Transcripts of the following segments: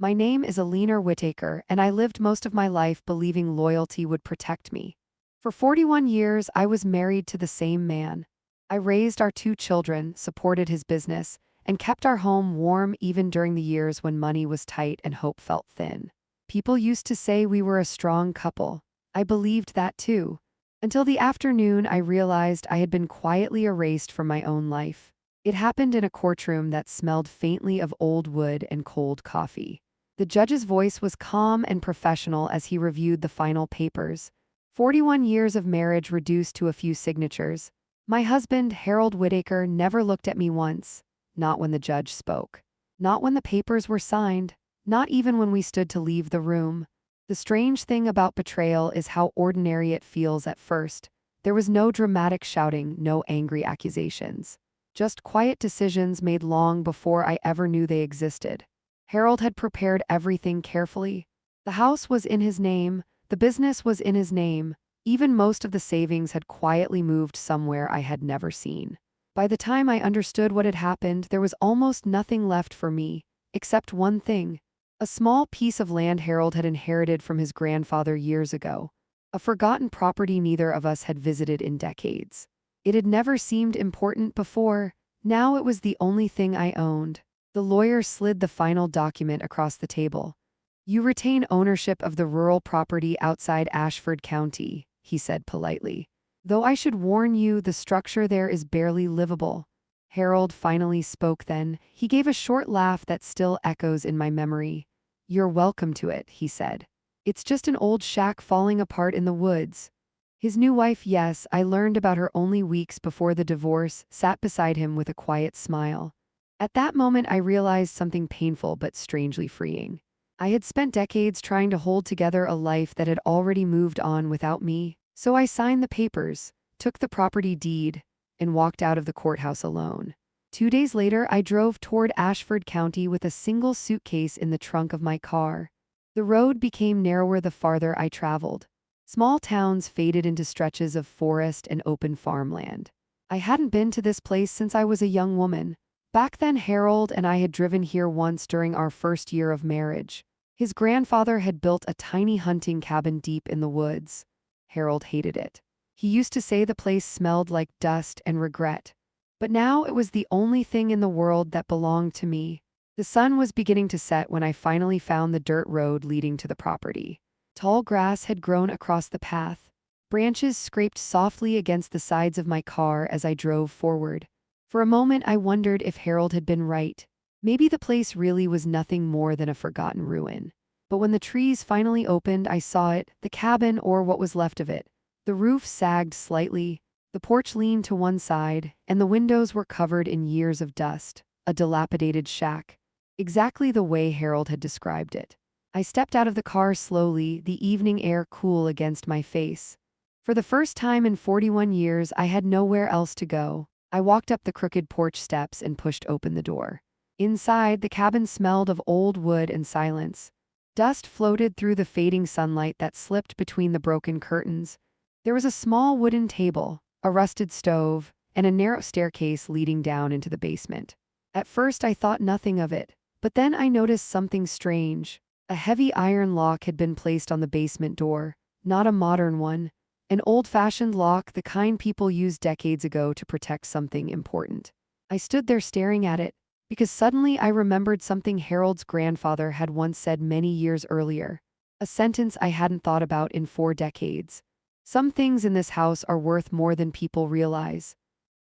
My name is Eleanor Whitaker, and I lived most of my life believing loyalty would protect me. For 41 years, I was married to the same man. I raised our 2 children, supported his business, and kept our home warm even during the years when money was tight and hope felt thin. People used to say we were a strong couple. I believed that too. Until the afternoon I realized I had been quietly erased from my own life. It happened in a courtroom that smelled faintly of old wood and cold coffee. The judge's voice was calm and professional as he reviewed the final papers. 41 years of marriage reduced to a few signatures. My husband, Harold Whitaker, never looked at me once. Not when the judge spoke. Not when the papers were signed. Not even when we stood to leave the room. The strange thing about betrayal is how ordinary it feels at first. There was no dramatic shouting, no angry accusations. Just quiet decisions made long before I ever knew they existed. Harold had prepared everything carefully. The house was in his name, the business was in his name, even most of the savings had quietly moved somewhere I had never seen. By the time I understood what had happened, there was almost nothing left for me, except one thing. A small piece of land Harold had inherited from his grandfather years ago. A forgotten property neither of us had visited in decades. It had never seemed important before. Now it was the only thing I owned. The lawyer slid the final document across the table. "You retain ownership of the rural property outside Ashford County," he said politely. "Though I should warn you, the structure there is barely livable." Harold finally spoke then. He gave a short laugh that still echoes in my memory. "You're welcome to it," he said. "It's just an old shack falling apart in the woods." His new wife, yes, I learned about her only weeks before the divorce, sat beside him with a quiet smile. At that moment I realized something painful but strangely freeing. I had spent decades trying to hold together a life that had already moved on without me, so I signed the papers, took the property deed, and walked out of the courthouse alone. 2 days later, I drove toward Ashford County with a single suitcase in the trunk of my car. The road became narrower the farther I traveled. Small towns faded into stretches of forest and open farmland. I hadn't been to this place since I was a young woman. Back then, Harold and I had driven here once during our first year of marriage. His grandfather had built a tiny hunting cabin deep in the woods. Harold hated it. He used to say the place smelled like dust and regret. But now it was the only thing in the world that belonged to me. The sun was beginning to set when I finally found the dirt road leading to the property. Tall grass had grown across the path. Branches scraped softly against the sides of my car as I drove forward. For a moment I wondered if Harold had been right. Maybe the place really was nothing more than a forgotten ruin. But when the trees finally opened, I saw it, the cabin or what was left of it. The roof sagged slightly, the porch leaned to one side, and the windows were covered in years of dust. A dilapidated shack. Exactly the way Harold had described it. I stepped out of the car slowly, the evening air cool against my face. For the first time in 41 years, I had nowhere else to go. I walked up the crooked porch steps and pushed open the door. Inside, the cabin smelled of old wood and silence. Dust floated through the fading sunlight that slipped between the broken curtains. There was a small wooden table, a rusted stove, and a narrow staircase leading down into the basement. At first I thought nothing of it, but then I noticed something strange. A heavy iron lock had been placed on the basement door, not a modern one. An old-fashioned lock, the kind people used decades ago to protect something important. I stood there staring at it, because suddenly I remembered something Harold's grandfather had once said many years earlier. A sentence I hadn't thought about in 4 decades. "Some things in this house are worth more than people realize."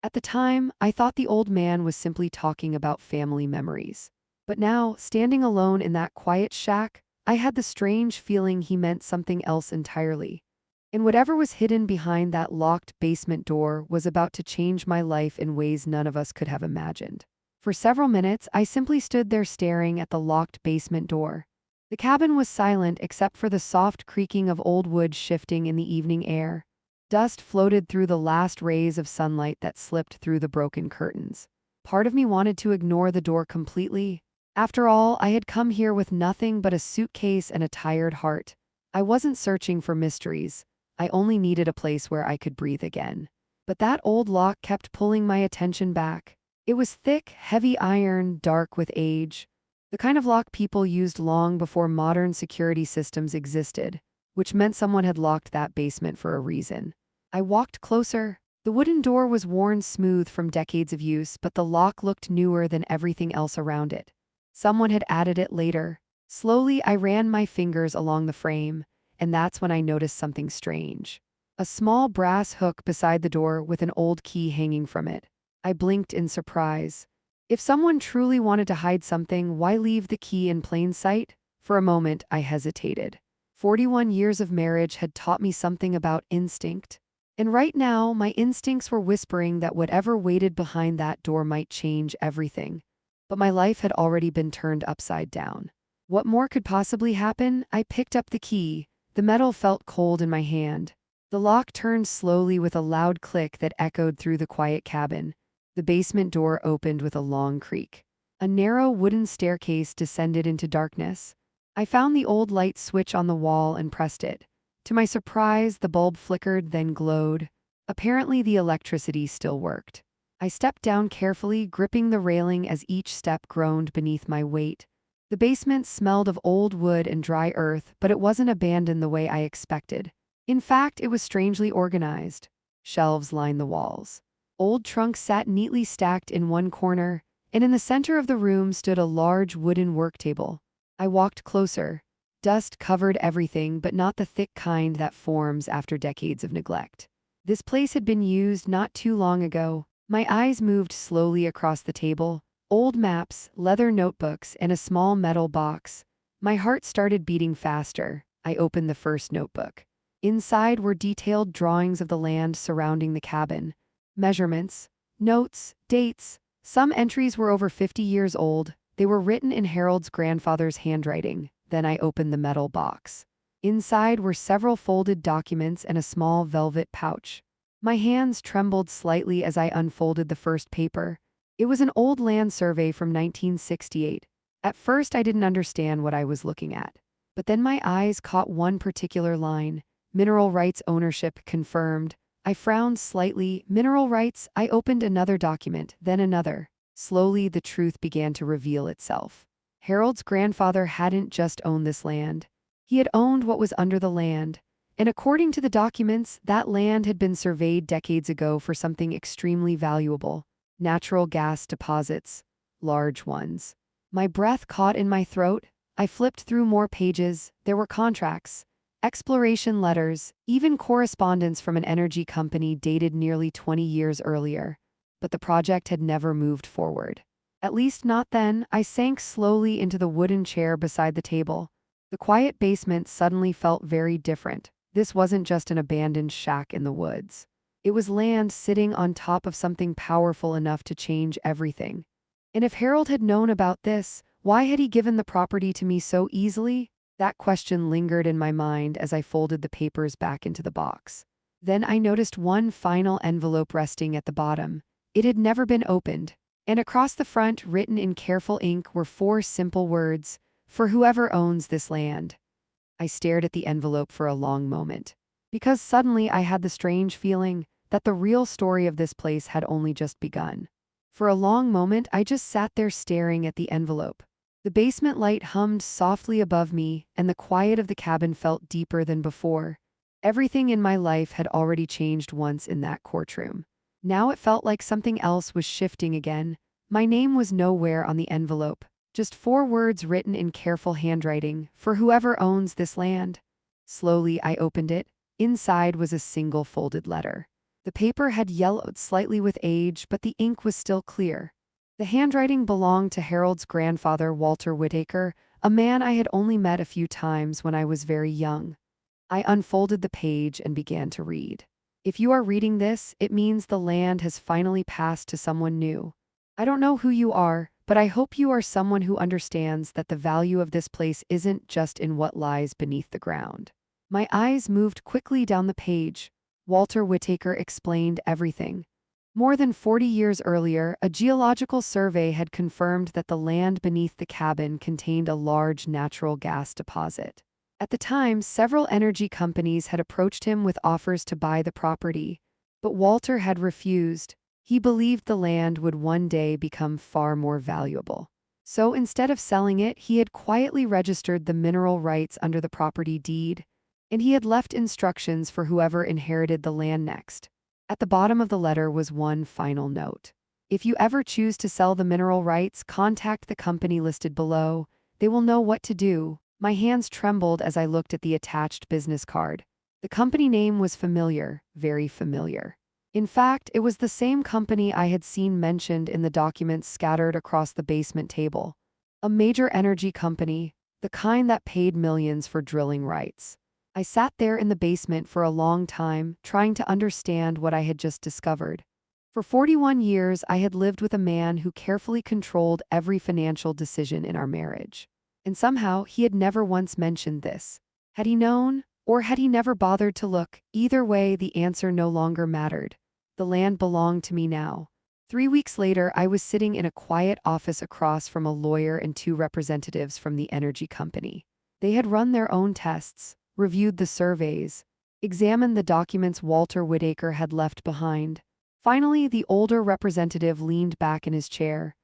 At the time, I thought the old man was simply talking about family memories. But now, standing alone in that quiet shack, I had the strange feeling he meant something else entirely. And whatever was hidden behind that locked basement door was about to change my life in ways none of us could have imagined. For several minutes, I simply stood there staring at the locked basement door. The cabin was silent except for the soft creaking of old wood shifting in the evening air. Dust floated through the last rays of sunlight that slipped through the broken curtains. Part of me wanted to ignore the door completely. After all, I had come here with nothing but a suitcase and a tired heart. I wasn't searching for mysteries. I only needed a place where I could breathe again. But that old lock kept pulling my attention back. It was thick, heavy iron, dark with age. The kind of lock people used long before modern security systems existed, which meant someone had locked that basement for a reason. I walked closer. The wooden door was worn smooth from decades of use, but the lock looked newer than everything else around it. Someone had added it later. Slowly, I ran my fingers along the frame, and that's when I noticed something strange. A small brass hook beside the door with an old key hanging from it. I blinked in surprise. If someone truly wanted to hide something, why leave the key in plain sight? For a moment, I hesitated. 41 years of marriage had taught me something about instinct. And right now, my instincts were whispering that whatever waited behind that door might change everything. But my life had already been turned upside down. What more could possibly happen? I picked up the key. The metal felt cold in my hand. The lock turned slowly with a loud click that echoed through the quiet cabin. The basement door opened with a long creak. A narrow wooden staircase descended into darkness. I found the old light switch on the wall and pressed it. To my surprise, the bulb flickered, then glowed. Apparently, the electricity still worked. I stepped down carefully, gripping the railing as each step groaned beneath my weight. The basement smelled of old wood and dry earth, but it wasn't abandoned the way I expected. In fact, it was strangely organized. Shelves lined the walls. Old trunks sat neatly stacked in one corner, and in the center of the room stood a large wooden work table. I walked closer. Dust covered everything, but not the thick kind that forms after decades of neglect. This place had been used not too long ago. My eyes moved slowly across the table. Old maps, leather notebooks, and a small metal box. My heart started beating faster. I opened the first notebook. Inside were detailed drawings of the land surrounding the cabin. Measurements, notes, dates. Some entries were over 50 years old. They were written in Harold's grandfather's handwriting. Then I opened the metal box. Inside were several folded documents and a small velvet pouch. My hands trembled slightly as I unfolded the first paper. It was an old land survey from 1968. At first, I didn't understand what I was looking at. But then my eyes caught one particular line. Mineral rights ownership confirmed. I frowned slightly. Mineral rights? I opened another document, then another. Slowly, the truth began to reveal itself. Harold's grandfather hadn't just owned this land. He had owned what was under the land. And according to the documents, that land had been surveyed decades ago for something extremely valuable. Natural gas deposits. Large ones. My breath caught in my throat. I flipped through more pages. There were contracts, exploration letters, even correspondence from an energy company dated nearly 20 years earlier. But the project had never moved forward. At least not then. I sank slowly into the wooden chair beside the table. The quiet basement suddenly felt very different. This wasn't just an abandoned shack in the woods. It was land sitting on top of something powerful enough to change everything. And if Harold had known about this, why had he given the property to me so easily? That question lingered in my mind as I folded the papers back into the box. Then I noticed one final envelope resting at the bottom. It had never been opened. And across the front, written in careful ink, were 4 simple words: "For whoever owns this land." I stared at the envelope for a long moment. Because suddenly I had the strange feeling that the real story of this place had only just begun. For a long moment, I just sat there staring at the envelope. The basement light hummed softly above me, and the quiet of the cabin felt deeper than before. Everything in my life had already changed once in that courtroom. Now it felt like something else was shifting again. My name was nowhere on the envelope. Just 4 words written in careful handwriting: "For whoever owns this land." Slowly, I opened it. Inside was a single folded letter. The paper had yellowed slightly with age, but the ink was still clear. The handwriting belonged to Harold's grandfather, Walter Whitaker, a man I had only met a few times when I was very young. I unfolded the page and began to read. "If you are reading this, it means the land has finally passed to someone new. I don't know who you are, but I hope you are someone who understands that the value of this place isn't just in what lies beneath the ground." My eyes moved quickly down the page. Walter Whitaker explained everything. More than 40 years earlier, a geological survey had confirmed that the land beneath the cabin contained a large natural gas deposit. At the time, several energy companies had approached him with offers to buy the property, but Walter had refused. He believed the land would one day become far more valuable. So instead of selling it, he had quietly registered the mineral rights under the property deed, and he had left instructions for whoever inherited the land next. At the bottom of the letter was one final note. If you ever choose to sell the mineral rights, contact the company listed below. They will know what to do. My hands trembled as I looked at the attached business card. The company name was familiar, very familiar. In fact, it was the same company I had seen mentioned in the documents scattered across the basement table. A major energy company, the kind that paid millions for drilling rights. I sat there in the basement for a long time, trying to understand what I had just discovered. For 41 years, I had lived with a man who carefully controlled every financial decision in our marriage. And somehow, he had never once mentioned this. Had he known, or had he never bothered to look? Either way, the answer no longer mattered. The land belonged to me now. 3 weeks later, I was sitting in a quiet office across from a lawyer and two representatives from the energy company. They had run their own tests, reviewed the surveys, examined the documents Walter Whitaker had left behind. Finally, the older representative leaned back in his chair.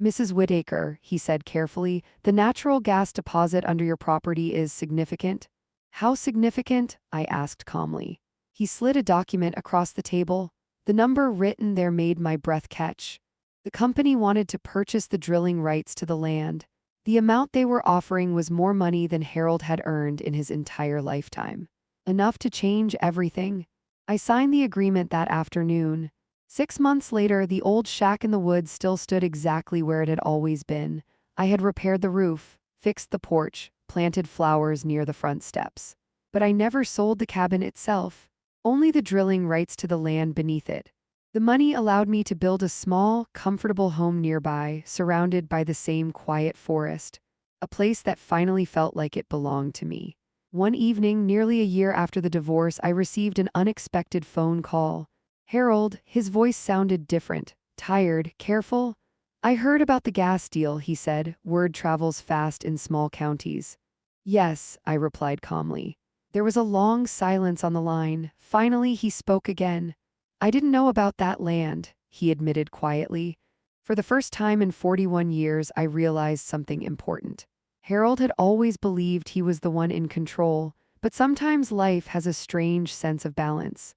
"Mrs. Whitaker," he said carefully, "the natural gas deposit under your property is significant." "How significant?" I asked calmly. He slid a document across the table. The number written there made my breath catch. The company wanted to purchase the drilling rights to the land. The amount they were offering was more money than Harold had earned in his entire lifetime. Enough to change everything. I signed the agreement that afternoon. 6 months later, the old shack in the woods still stood exactly where it had always been. I had repaired the roof, fixed the porch, planted flowers near the front steps. But I never sold the cabin itself. Only the drilling rights to the land beneath it. The money allowed me to build a small, comfortable home nearby, surrounded by the same quiet forest, a place that finally felt like it belonged to me. One evening, nearly a year after the divorce, I received an unexpected phone call. Harold, his voice sounded different, tired, careful. "I heard about the gas deal," he said. "Word travels fast in small counties." "Yes," I replied calmly. There was a long silence on the line. Finally, he spoke again. "I didn't know about that land," he admitted quietly. For the first time in 41 years, I realized something important. Harold had always believed he was the one in control, but sometimes life has a strange sense of balance.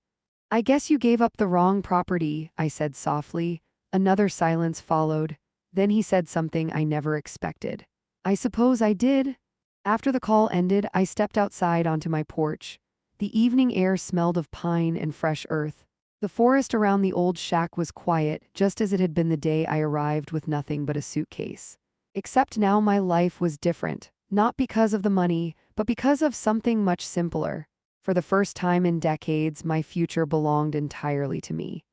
"I guess you gave up the wrong property," I said softly. Another silence followed. Then he said something I never expected. "I suppose I did." After the call ended, I stepped outside onto my porch. The evening air smelled of pine and fresh earth. The forest around the old shack was quiet, just as it had been the day I arrived with nothing but a suitcase. Except now my life was different, not because of the money, but because of something much simpler. For the first time in decades, my future belonged entirely to me.